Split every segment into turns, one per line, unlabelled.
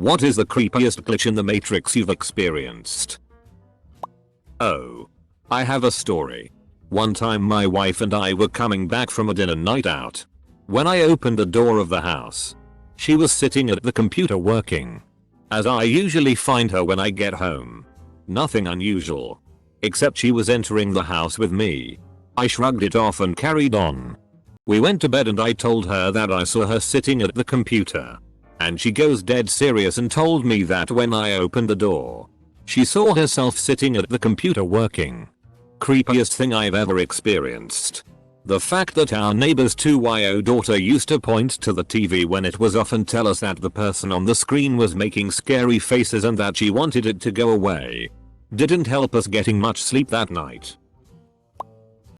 What is the creepiest glitch in the Matrix you've experienced? Oh. I have a story. One time my wife and I were coming back from a dinner night out. When I opened the door of the house, she was sitting at the computer working. As I usually find her when I get home. Nothing unusual. Except she was entering the house with me. I shrugged it off and carried on. We went to bed and I told her that I saw her sitting at the computer. And she goes dead serious and told me that when I opened the door, she saw herself sitting at the computer working. Creepiest thing I've ever experienced. The fact that our neighbor's 2-year-old daughter used to point to the TV when it was off and tell us that the person on the screen was making scary faces and that she wanted it to go away. Didn't help us getting much sleep that night.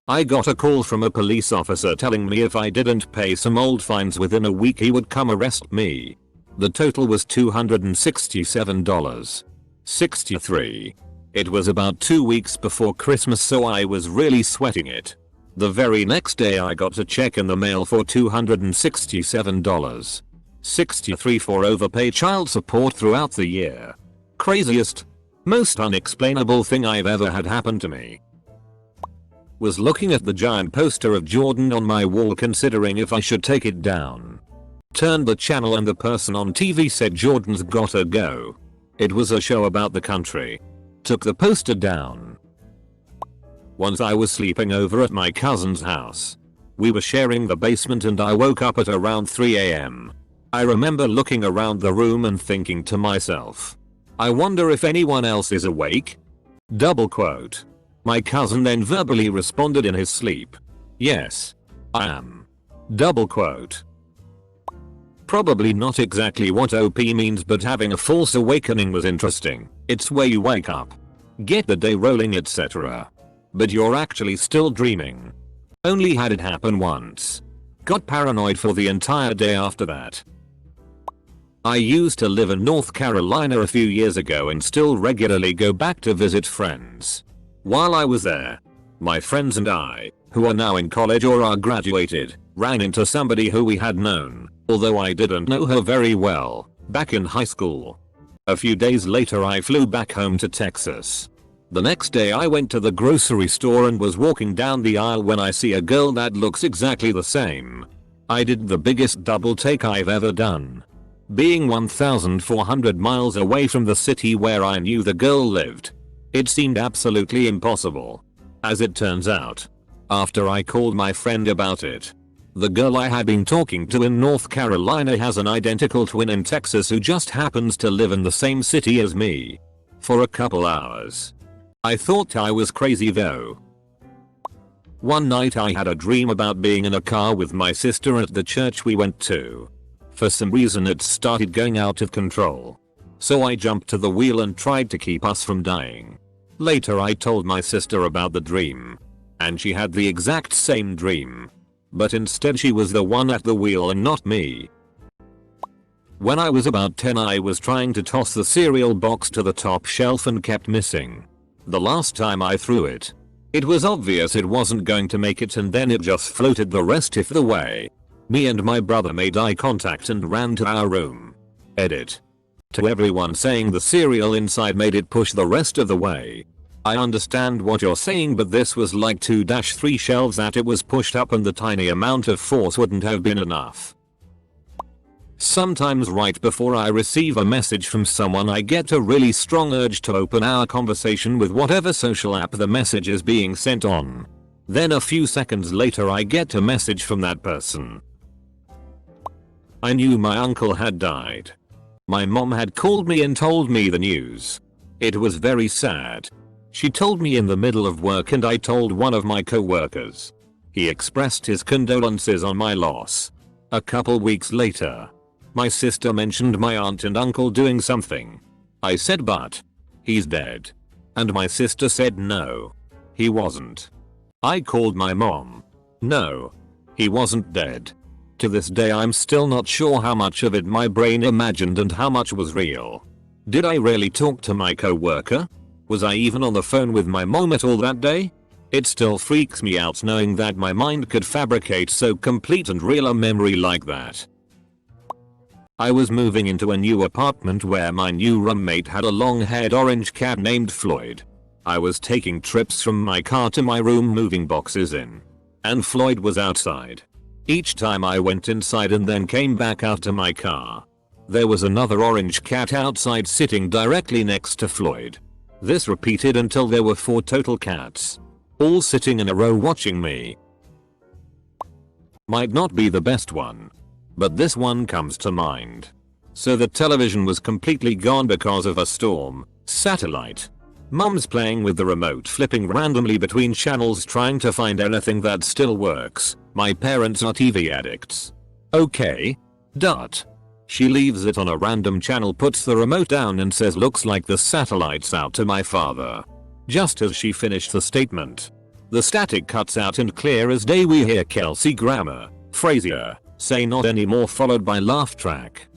I got a call from a police officer telling me if I didn't pay some old fines within a week he would come arrest me. The total was $267.63. It was about 2 weeks before Christmas, so I was really sweating it. The very next day I got a check in the mail for $267.63 for overpaid child support throughout the year. Craziest, most unexplainable thing I've ever had happen to me. Was looking at the giant poster of Jordan on my wall considering if I should take it down. Turned the channel and the person on TV said Jordan's gotta go. It was a show about the country. Took the poster down. Once I was sleeping over at my cousin's house. We were sharing the basement and I woke up at around 3 AM. I remember looking around the room and thinking to myself, I wonder if anyone else is awake? Double quote. My cousin then verbally responded in his sleep, yes, I am. Double quote. Probably not exactly what OP means, but having a false awakening was interesting. It's where you wake up, get the day rolling, etc. But you're actually still dreaming. Only had it happen once. Got paranoid for the entire day after that. I used to live in North Carolina a few years ago and still regularly go back to visit friends. While I was there, my friends and I, who are now in college or are graduated, ran into somebody who we had known, although I didn't know her very well, back in high school. A few days later I flew back home to Texas. The next day I went to the grocery store and was walking down the aisle when I see a girl that looks exactly the same. I did the biggest double take I've ever done. Being 1,400 miles away from the city where I knew the girl lived, it seemed absolutely impossible. As it turns out, after I called my friend about it, the girl I had been talking to in North Carolina has an identical twin in Texas who just happens to live in the same city as me. For a couple hours. I thought I was crazy though. One night I had a dream about being in a car with my sister at the church we went to. For some reason it started going out of control. So I jumped to the wheel and tried to keep us from dying. Later I told my sister about the dream. And she had the exact same dream. But instead she was the one at the wheel and not me. When I was about 10 I was trying to toss the cereal box to the top shelf and kept missing. The last time I threw it, it was obvious it wasn't going to make it and then it just floated the rest of the way. Me and my brother made eye contact and ran to our room. Edit. To everyone saying the cereal inside made it push the rest of the way. I understand what you're saying, but this was like 2-3 shelves that it was pushed up and the tiny amount of force wouldn't have been enough. Sometimes right before I receive a message from someone I get a really strong urge to open our conversation with whatever social app the message is being sent on. Then a few seconds later I get a message from that person. I knew my uncle had died. My mom had called me and told me the news. It was very sad. She told me in the middle of work and I told one of my co-workers. He expressed his condolences on my loss. A couple weeks later, my sister mentioned my aunt and uncle doing something. I said, but he's dead. And my sister said no, he wasn't. I called my mom. No, he wasn't dead. To this day I'm still not sure how much of it my brain imagined and how much was real. Did I really talk to my co-worker? Was I even on the phone with my mom at all that day? It still freaks me out knowing that my mind could fabricate so complete and real a memory like that. I was moving into a new apartment where my new roommate had a long-haired orange cat named Floyd. I was taking trips from my car to my room moving boxes in. And Floyd was outside. Each time I went inside and then came back out to my car, there was another orange cat outside sitting directly next to Floyd. This repeated until there were 4 total cats, all sitting in a row watching me. Might not be the best one, but this one comes to mind. So the television was completely gone because of a storm. Satellite. Mum's playing with the remote, flipping randomly between channels trying to find anything that still works. My parents are TV addicts. Okay. She leaves it on a random channel, puts the remote down and says, "Looks like the satellite's out," to my father. Just as she finished the statement, the static cuts out and clear as day we hear Kelsey Grammer, Frasier, say "not anymore," followed by laugh track.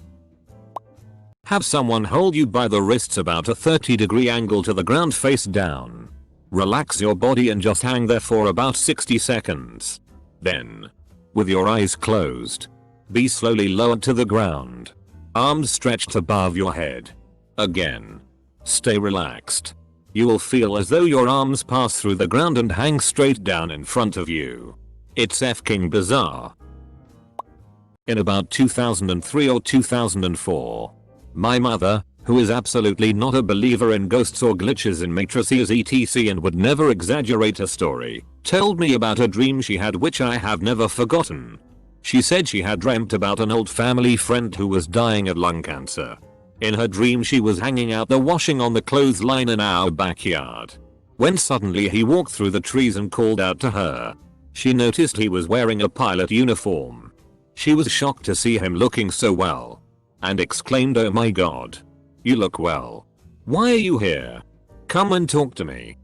Have someone hold you by the wrists about a 30-degree angle to the ground face down. Relax your body and just hang there for about 60 seconds. Then, with your eyes closed, be slowly lowered to the ground. Arms stretched above your head. Again. Stay relaxed. You will feel as though your arms pass through the ground and hang straight down in front of you. It's f***ing bizarre. In about 2003 or 2004, my mother, who is absolutely not a believer in ghosts or glitches in matrices etc and would never exaggerate a story, told me about a dream she had which I have never forgotten. She said she had dreamt about an old family friend who was dying of lung cancer. In her dream she was hanging out the washing on the clothesline in our backyard, when suddenly he walked through the trees and called out to her. She noticed he was wearing a pilot uniform. She was shocked to see him looking so well, and exclaimed, "Oh my god. You look well. Why are you here? Come and talk to me."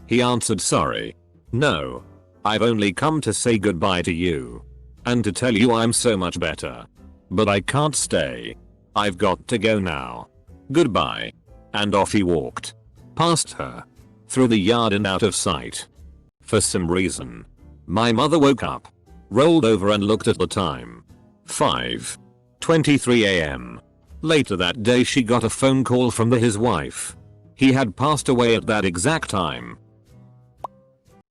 He answered, "Sorry. No. I've only come to say goodbye to you. And to tell you I'm so much better. But I can't stay. I've got to go now. Goodbye." And off he walked. Past her. Through the yard and out of sight. For some reason, my mother woke up, rolled over and looked at the time. 5:23 AM. Later that day she got a phone call from his wife. He had passed away at that exact time.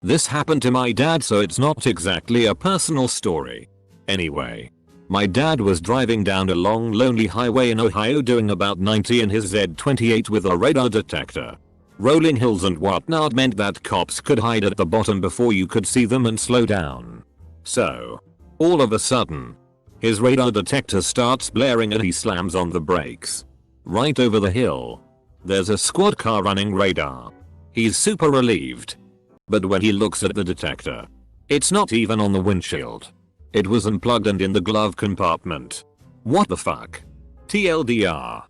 This happened to my dad, so it's not exactly a personal story. Anyway, my dad was driving down a long lonely highway in Ohio doing about 90 in his Z28 with a radar detector. Rolling hills and whatnot meant that cops could hide at the bottom before you could see them and slow down. So, all of a sudden, his radar detector starts blaring and he slams on the brakes. Right over the hill. There's a squad car running radar. He's super relieved. But when he looks at the detector, it's not even on the windshield. It was unplugged and in the glove compartment. What the fuck? TLDR.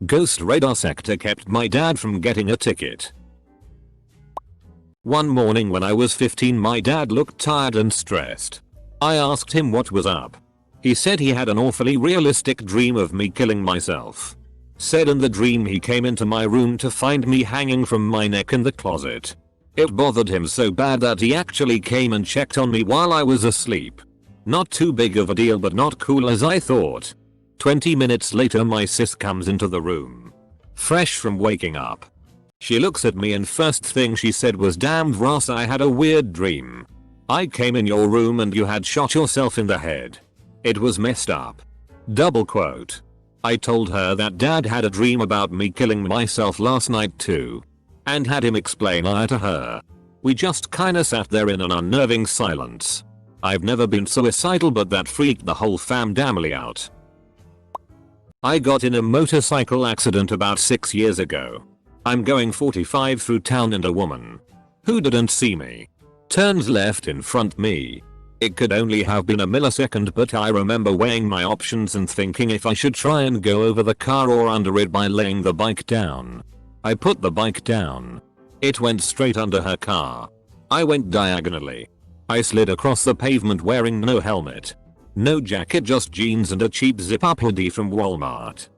Ghost radar sector kept my dad from getting a ticket. One morning when I was 15, my dad looked tired and stressed. I asked him what was up. He said he had an awfully realistic dream of me killing myself. Said in the dream he came into my room to find me hanging from my neck in the closet. It bothered him so bad that he actually came and checked on me while I was asleep. Not too big of a deal, but not cool as I thought. 20 minutes later my sis comes into the room, fresh from waking up. She looks at me and first thing she said was, "Damn Ross, I had a weird dream. I came in your room and you had shot yourself in the head. It was messed up." Double quote. I told her that dad had a dream about me killing myself last night too, and had him explain it to her. We just kinda sat there in an unnerving silence. I've never been suicidal, but that freaked the whole family out. I got in a motorcycle accident about 6 years ago. I'm going 45 through town and a woman, who didn't see me, turns left in front me. It could only have been a millisecond, but I remember weighing my options and thinking if I should try and go over the car or under it by laying the bike down. I put the bike down. It went straight under her car. I went diagonally. I slid across the pavement wearing no helmet, no jacket, just jeans and a cheap zip-up hoodie from Walmart.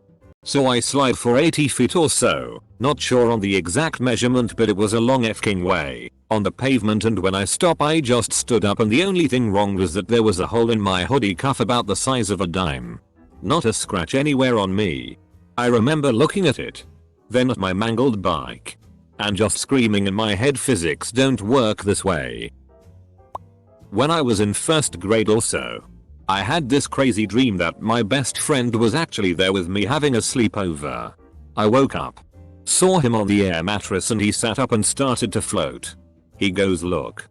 So I slid for 80 feet or so, not sure on the exact measurement, but it was a long f***ing way, on the pavement, and when I stopped I just stood up and the only thing wrong was that there was a hole in my hoodie cuff about the size of a dime. Not a scratch anywhere on me. I remember looking at it, then at my mangled bike, and just screaming in my head, physics don't work this way. When I was in first grade also, I had this crazy dream that my best friend was actually there with me having a sleepover. I woke up, saw him on the air mattress, and he sat up and started to float. He goes, "Look,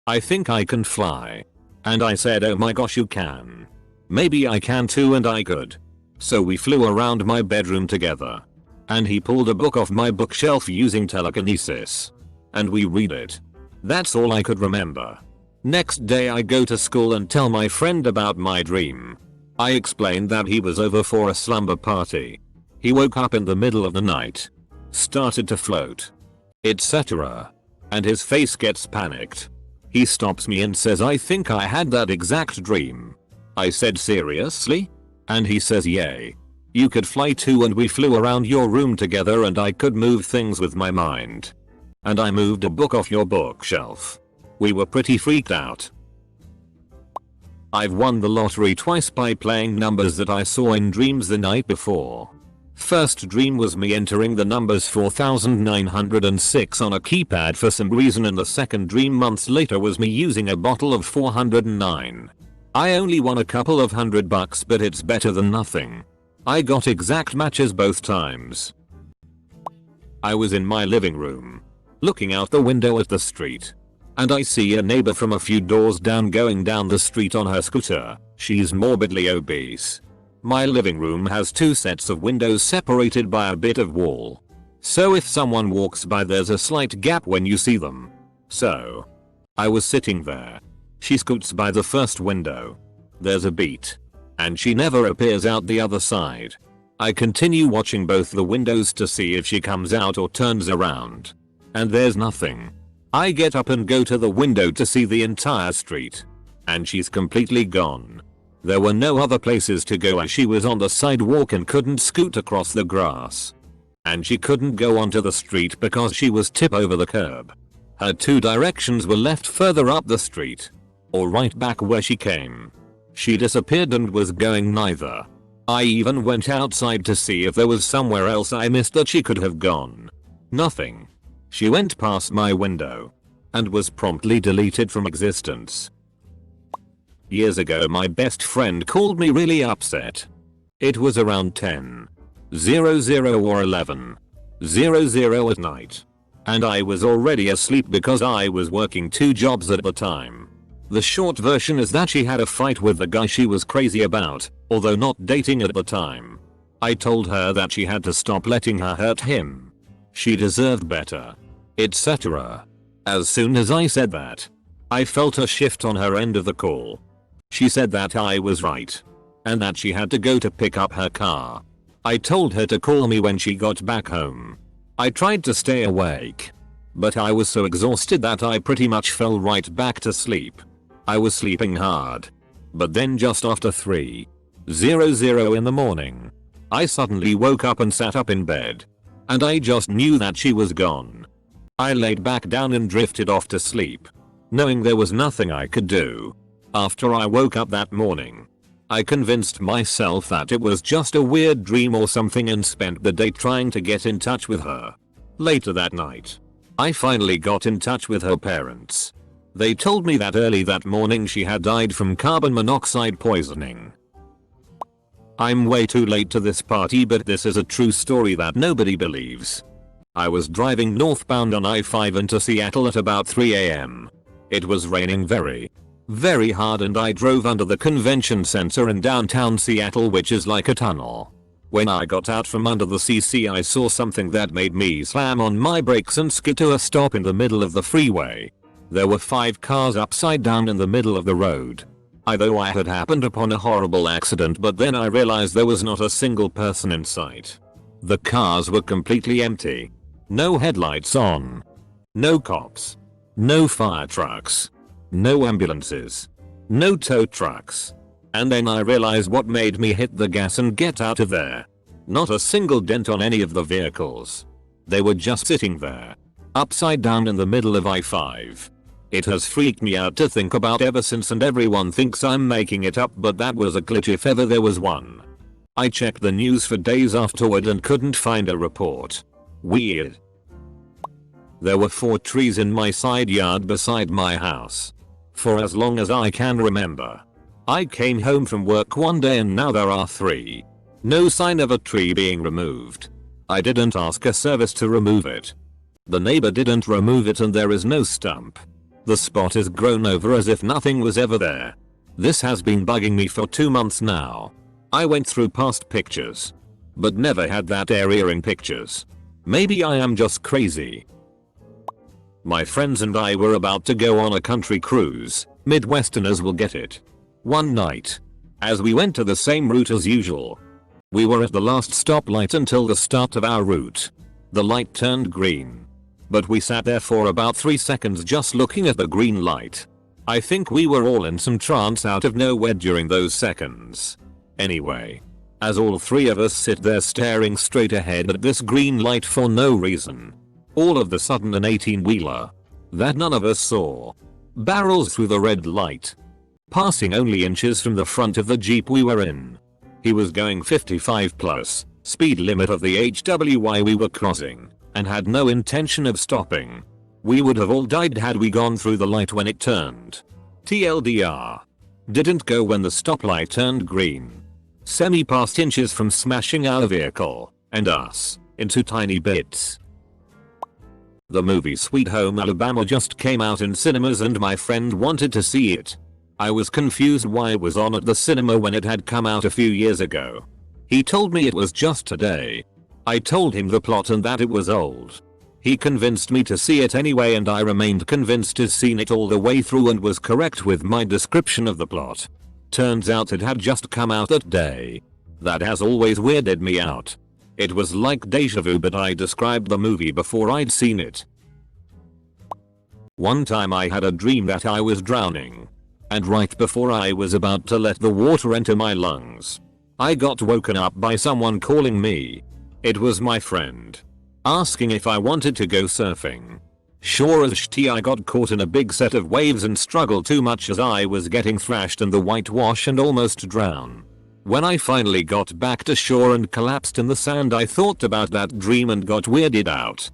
I think I can fly." And I said, "Oh my gosh, you can. Maybe I can too," and I could. So we flew around my bedroom together. And he pulled a book off my bookshelf using telekinesis. And we read it. That's all I could remember. Next day I go to school and tell my friend about my dream. I explained that he was over for a slumber party. He woke up in the middle of the night, started to float, etc. And his face gets panicked. He stops me and says, "I think I had that exact dream." I said, "Seriously?" And he says, "Yay. You could fly too, and we flew around your room together and I could move things with my mind. And I moved a book off your bookshelf." We were pretty freaked out. I've won the lottery twice by playing numbers that I saw in dreams the night before. First dream was me entering the numbers 4906 on a keypad for some reason, and the second dream months later was me using a bottle of 409. I only won a couple of $100, but it's better than nothing. I got exact matches both times. I was in my living room, looking out the window at the street, and I see a neighbor from a few doors down going down the street on her scooter. She's morbidly obese. My living room has two sets of windows separated by a bit of wall. So if someone walks by, there's a slight gap when you see them. So I was sitting there. She scoots by the first window. There's a beat, and she never appears out the other side. I continue watching both the windows to see if she comes out or turns around. And there's nothing. I get up and go to the window to see the entire street. And she's completely gone. There were no other places to go as she was on the sidewalk and couldn't scoot across the grass. And she couldn't go onto the street because she was tip over the curb. Her two directions were left further up the street, or right back where she came. She disappeared and was going neither. I even went outside to see if there was somewhere else I missed that she could have gone. Nothing. She went past my window and was promptly deleted from existence. Years ago, my best friend called me really upset. It was around 10:00 or 11:00 at night, and I was already asleep because I was working two jobs at the time. The short version is that she had a fight with the guy she was crazy about, although not dating at the time. I told her that she had to stop letting her hurt him. She deserved better, etc. As soon as I said that, I felt a shift on her end of the call. She said that I was right, and that she had to go to pick up her car. I told her to call me when she got back home. I tried to stay awake, but I was so exhausted that I pretty much fell right back to sleep. I was sleeping hard, but then just after 3:00 in the morning, I suddenly woke up and sat up in bed, and I just knew that she was gone. I laid back down and drifted off to sleep, knowing there was nothing I could do. After I woke up that morning, I convinced myself that it was just a weird dream or something and spent the day trying to get in touch with her. Later that night, I finally got in touch with her parents. They told me that early that morning she had died from carbon monoxide poisoning. I'm way too late to this party, but this is a true story that nobody believes. I was driving northbound on I-5 into Seattle at about 3 AM. It was raining very hard, and I drove under the convention center in downtown Seattle, which is like a tunnel. When I got out from under the CC, I saw something that made me slam on my brakes and skid to a stop in the middle of the freeway. There were 5 cars upside down in the middle of the road. I thought I had happened upon a horrible accident, but then I realized there was not a single person in sight. The cars were completely empty. No headlights on. No cops. No fire trucks. No ambulances. No tow trucks. And then I realized what made me hit the gas and get out of there. Not a single dent on any of the vehicles. They were just sitting there, upside down in the middle of I-5. It has freaked me out to think about ever since, and everyone thinks I'm making it up, but that was a glitch if ever there was one. I checked the news for days afterward and couldn't find a report. Weird. There were 4 trees in my side yard beside my house. For as long as I can remember. I came home from work one day and now there are 3. No sign of a tree being removed. I didn't ask a service to remove it. The neighbor didn't remove it and there is no stump. The spot is grown over as if nothing was ever there. This has been bugging me for 2 months now. I went through past pictures. But never had that area in pictures. Maybe I am just crazy. My friends and I were about to go on a country cruise. Midwesterners will get it. One night. As we went to the same route as usual. We were at the last stoplight until the start of our route. The light turned green. But we sat there for about 3 seconds just looking at the green light. I think we were all in some trance out of nowhere during those seconds. Anyway. As all 3 of us sit there staring straight ahead at this green light for no reason. All of a sudden an 18-wheeler. That none of us saw. Barrels through the red light. Passing only inches from the front of the Jeep we were in. He was going 55 plus, speed limit of the HWY we were crossing, and had no intention of stopping. We would have all died had we gone through the light when it turned. TLDR. Didn't go when the stoplight turned green. Semi-passed inches from smashing our vehicle, and us, into tiny bits. The movie Sweet Home Alabama just came out in cinemas and my friend wanted to see it. I was confused why it was on at the cinema when it had come out a few years ago. He told me it was just today. I told him the plot and that it was old. He convinced me to see it anyway and I remained convinced he'd seen it all the way through and was correct with my description of the plot. Turns out it had just come out that day. That has always weirded me out. It was like deja vu but I described the movie before I'd seen it. One time I had a dream that I was drowning. And right before I was about to let the water enter my lungs, I got woken up by someone calling me. It was my friend. Asking if I wanted to go surfing. Sure as shit I got caught in a big set of waves and struggled too much as I was getting thrashed in the whitewash and almost drown. When I finally got back to shore and collapsed in the sand I thought about that dream and got weirded out.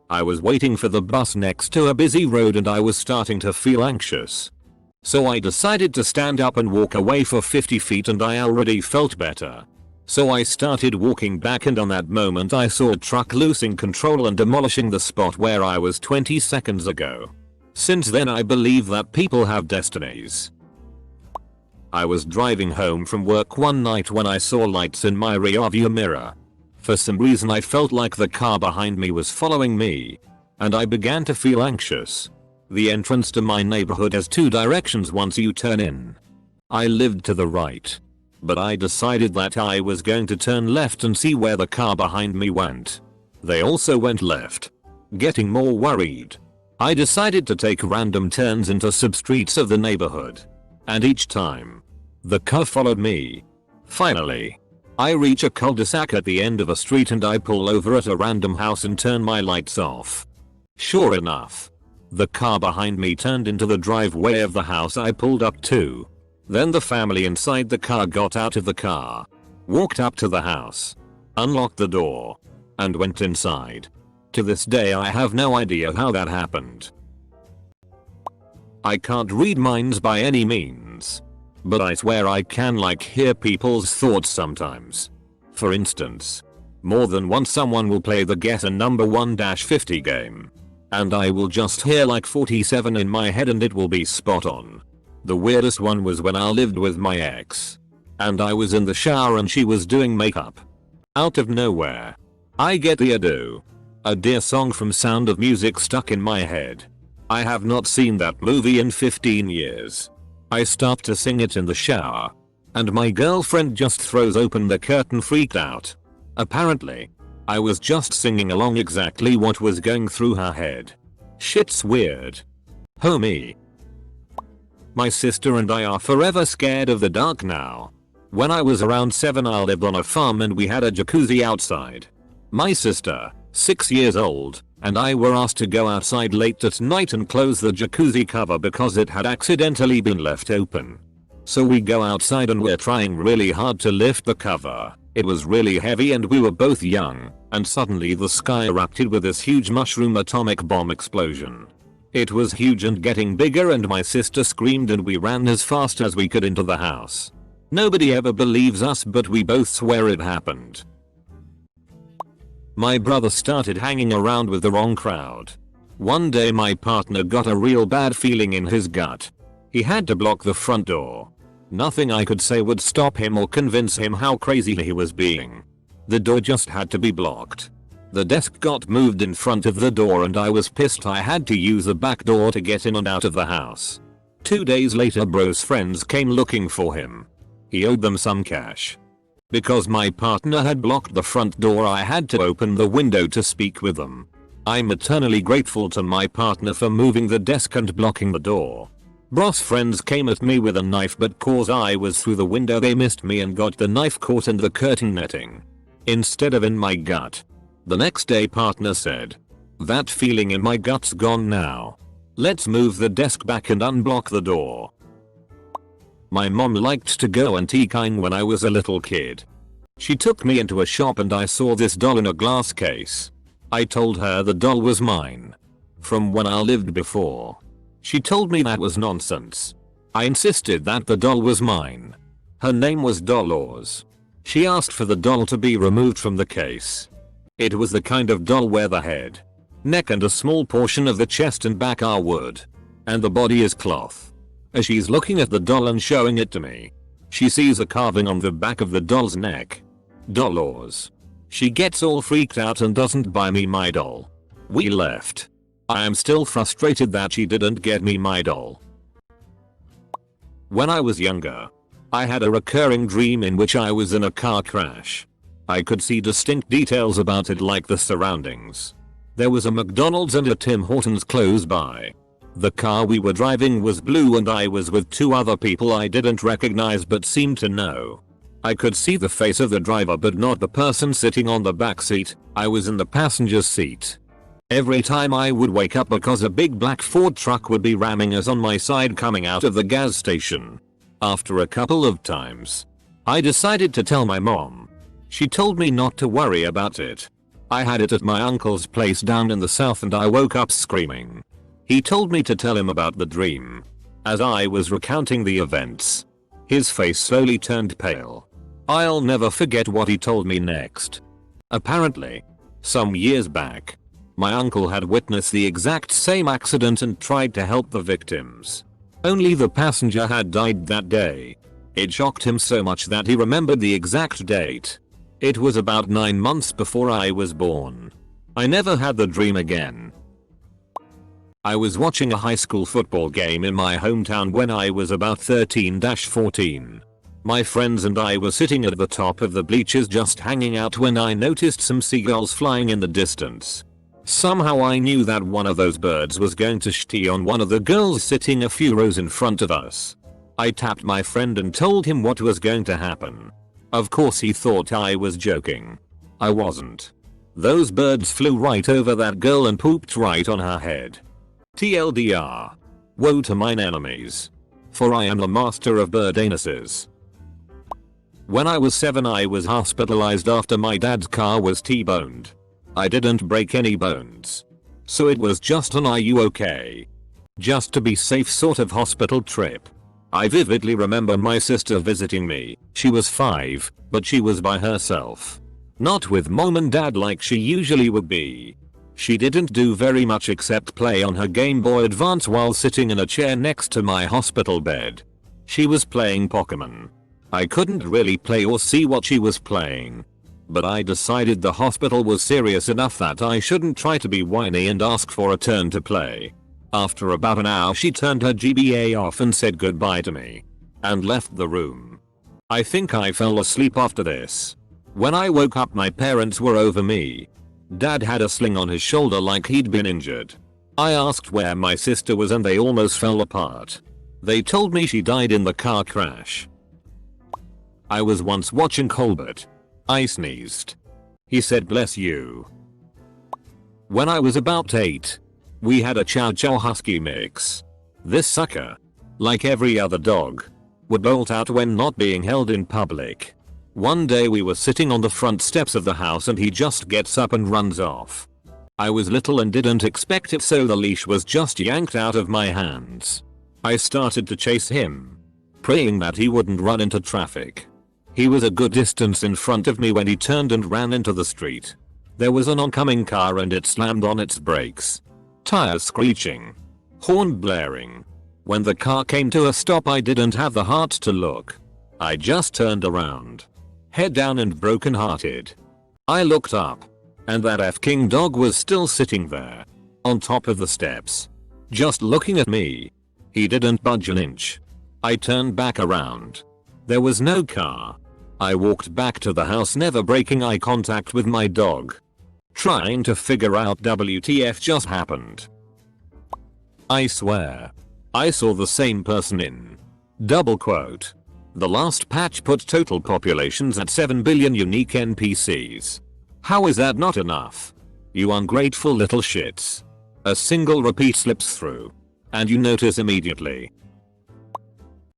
I was waiting for the bus next to a busy road and I was starting to feel anxious. So I decided to stand up and walk away for 50 feet and I already felt better. So I started walking back and on that moment I saw a truck losing control and demolishing the spot where I was 20 seconds ago. Since then I believe that people have destinies. I was driving home from work one night when I saw lights in my rearview mirror. For some reason I felt like the car behind me was following me. And I began to feel anxious. The entrance to my neighborhood has 2 directions once you turn in. I lived to the right. But I decided that I was going to turn left and see where the car behind me went. They also went left. Getting more worried. I decided to take random turns into sub-streets of the neighborhood. And each time, the car followed me. Finally, I reach a cul-de-sac at the end of a street and I pull over at a random house and turn my lights off. Sure enough, the car behind me turned into the driveway of the house I pulled up to. Then the family inside the car got out of the car, walked up to the house, unlocked the door, and went inside. To this day I have no idea how that happened. I can't read minds by any means. But I swear I can hear people's thoughts sometimes. For instance, more than once someone will play the Get a Number 1-50 game. And I will just hear 47 in my head and it will be spot on. The weirdest one was when I lived with my ex. And I was in the shower and she was doing makeup. Out of nowhere, I get the A Dear song from Sound of Music stuck in my head. I have not seen that movie in 15 years. I start to sing it in the shower. And my girlfriend just throws open the curtain freaked out. Apparently, I was just singing along exactly what was going through her head. Shit's weird. Homie. My sister and I are forever scared of the dark now. When I was around 7 I lived on a farm and we had a jacuzzi outside. My sister, 6 years old, and I were asked to go outside late at night and close the jacuzzi cover because it had accidentally been left open. So we go outside and we're trying really hard to lift the cover. It was really heavy and we were both young, and suddenly the sky erupted with this huge mushroom atomic bomb explosion. It was huge and getting bigger and my sister screamed and we ran as fast as we could into the house. Nobody ever believes us but we both swear it happened. My brother started hanging around with the wrong crowd. One day my partner got a real bad feeling in his gut. He had to block the front door. Nothing I could say would stop him or convince him how crazy he was being. The door just had to be blocked. The desk got moved in front of the door and I was pissed I had to use the back door to get in and out of the house. 2 days later bro's friends came looking for him. He owed them some cash. Because my partner had blocked the front door I had to open the window to speak with them. I'm eternally grateful to my partner for moving the desk and blocking the door. Bro's friends came at me with a knife but cause I was through the window they missed me and got the knife caught in the curtain netting instead of in my gut. The next day partner said, "That feeling in my gut's gone now. Let's move the desk back and unblock the door." My mom liked to go antiquing when I was a little kid. She took me into a shop and I saw this doll in a glass case. I told her the doll was mine from when I lived before. She told me that was nonsense. I insisted that the doll was mine. Her name was Dolores. She asked for the doll to be removed from the case. It was the kind of doll where the head, neck and a small portion of the chest and back are wood, and the body is cloth. As she's looking at the doll and showing it to me, she sees a carving on the back of the doll's neck. Dolores. She gets all freaked out and doesn't buy me my doll. We left. I am still frustrated that she didn't get me my doll. When I was younger, I had a recurring dream in which I was in a car crash. I could see distinct details about it like the surroundings. There was a McDonald's and a Tim Hortons close by. The car we were driving was blue and I was with 2 other people I didn't recognize but seemed to know. I could see the face of the driver but not the person sitting on the back seat. I was in the passenger seat. Every time I would wake up because a big black Ford truck would be ramming us on my side coming out of the gas station. After a couple of times, I decided to tell my mom. She told me not to worry about it. I had it at my uncle's place down in the south and I woke up screaming. He told me to tell him about the dream. As I was recounting the events, his face slowly turned pale. I'll never forget what he told me next. Apparently, some years back, my uncle had witnessed the exact same accident and tried to help the victims. Only the passenger had died that day. It shocked him so much that he remembered the exact date. It was about 9 months before I was born. I never had the dream again. I was watching a high school football game in my hometown when I was about 13-14. My friends and I were sitting at the top of the bleachers just hanging out when I noticed some seagulls flying in the distance. Somehow I knew that one of those birds was going to shitty on one of the girls sitting a few rows in front of us. I tapped my friend and told him what was going to happen. Of course he thought I was joking. I wasn't. Those birds flew right over that girl and pooped right on her head. TLDR. Woe to mine enemies. For I am the master of bird anuses. When I was 7 I was hospitalized after my dad's car was T-boned. I didn't break any bones. So it was just an "are you okay? Just to be safe" sort of hospital trip. I vividly remember my sister visiting me. She was 5, but she was by herself. Not with mom and dad like she usually would be. She didn't do very much except play on her Game Boy Advance while sitting in a chair next to my hospital bed. She was playing Pokemon. I couldn't really play or see what she was playing. But I decided the hospital was serious enough that I shouldn't try to be whiny and ask for a turn to play. After about an hour she turned her GBA off and said goodbye to me. And left the room. I think I fell asleep after this. When I woke up my parents were over me. Dad had a sling on his shoulder like he'd been injured. I asked where my sister was and they almost fell apart. They told me she died in the car crash. I was once watching Colbert. I sneezed. He said bless you. When I was about 8, we had a Chow Chow Husky mix. This sucker, like every other dog, would bolt out when not being held in public. One day we were sitting on the front steps of the house and he just gets up and runs off. I was little and didn't expect it, so the leash was just yanked out of my hands. I started to chase him, praying that he wouldn't run into traffic. He was a good distance in front of me when he turned and ran into the street. There was an oncoming car and it slammed on its brakes. Tires screeching. Horn blaring. When the car came to a stop, I didn't have the heart to look. I just turned around, head down and broken-hearted. I looked up, and that f***ing dog was still sitting there, on top of the steps, just looking at me. He didn't budge an inch. I turned back around. There was no car. I walked back to the house, never breaking eye contact with my dog, trying to figure out WTF just happened. I swear, I saw the same person in double quote. The last patch put total populations at 7 billion unique NPCs. How is that not enough? You ungrateful little shits. A single repeat slips through, and you notice immediately.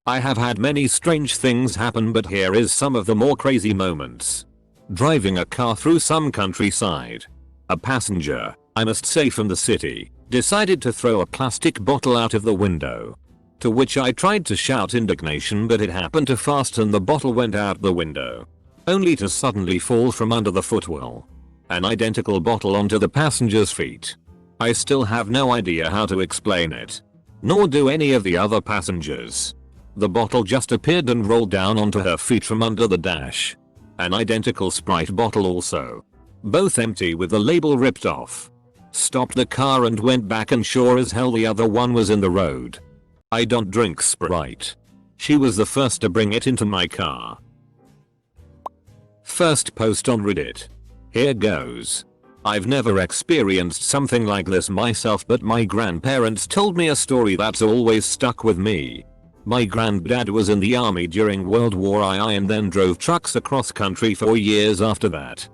I have had many strange things happen, but here is some of the more crazy moments. Driving a car through some countryside. A passenger, I must say from the city, decided to throw a plastic bottle out of the window. To which I tried to shout indignation, but it happened too fast and the bottle went out the window, only to suddenly fall from under the footwell. An identical bottle onto the passenger's feet. I still have no idea how to explain it. Nor do any of the other passengers. The bottle just appeared and rolled down onto her feet from under the dash. An identical Sprite bottle also. Both empty with the label ripped off. Stopped the car and went back, and sure as hell the other one was in the road. I don't drink Sprite. She was the first to bring it into my car. First post on Reddit. Here goes. I've never experienced something like this myself, but my grandparents told me a story that's always stuck with me. My granddad was in the army during World War I and then drove trucks across country for years after that.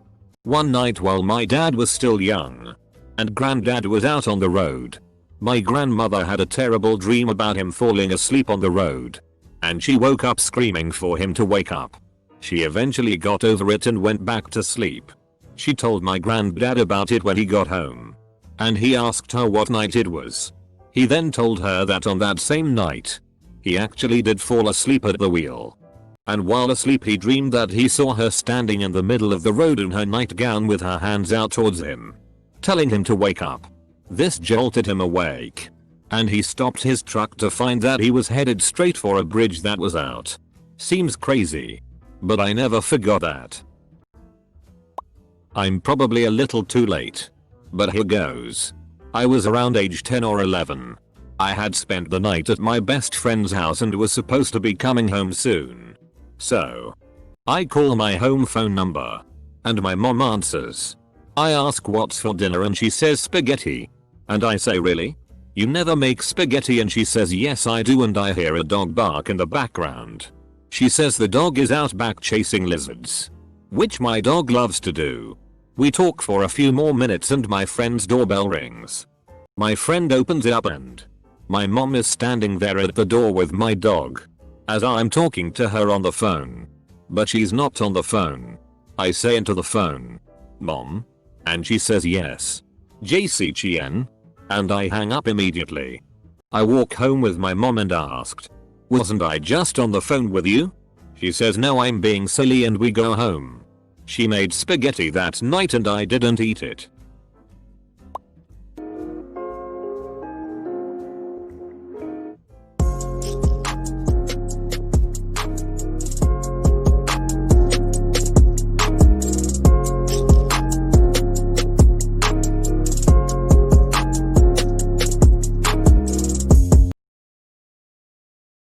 One night while my dad was still young, and granddad was out on the road, my grandmother had a terrible dream about him falling asleep on the road, and she woke up screaming for him to wake up. She eventually got over it and went back to sleep. She told my granddad about it when he got home, and he asked her what night it was. He then told her that on that same night, he actually did fall asleep at the wheel. And while asleep he dreamed that he saw her standing in the middle of the road in her nightgown with her hands out towards him, telling him to wake up. This jolted him awake, and he stopped his truck to find that he was headed straight for a bridge that was out. Seems crazy, but I never forgot that. I'm probably a little too late, but here goes. I was around age 10 or 11. I had spent the night at my best friend's house and was supposed to be coming home soon. So, I call my home phone number, and my mom answers. I ask what's for dinner and she says spaghetti. And I say, really? You never make spaghetti? And she says yes I do, and I hear a dog bark in the background. She says the dog is out back chasing lizards, which my dog loves to do. We talk for a few more minutes and my friend's doorbell rings. My friend opens it up and my mom is standing there at the door with my dog, as I'm talking to her on the phone. But she's not on the phone. I say into the phone, "Mom?" And she says yes. JCGN? And I hang up immediately. I walk home with my mom and asked, "Wasn't I just on the phone with you?" She says no, I'm being silly, and we go home. She made spaghetti that night and I didn't eat it.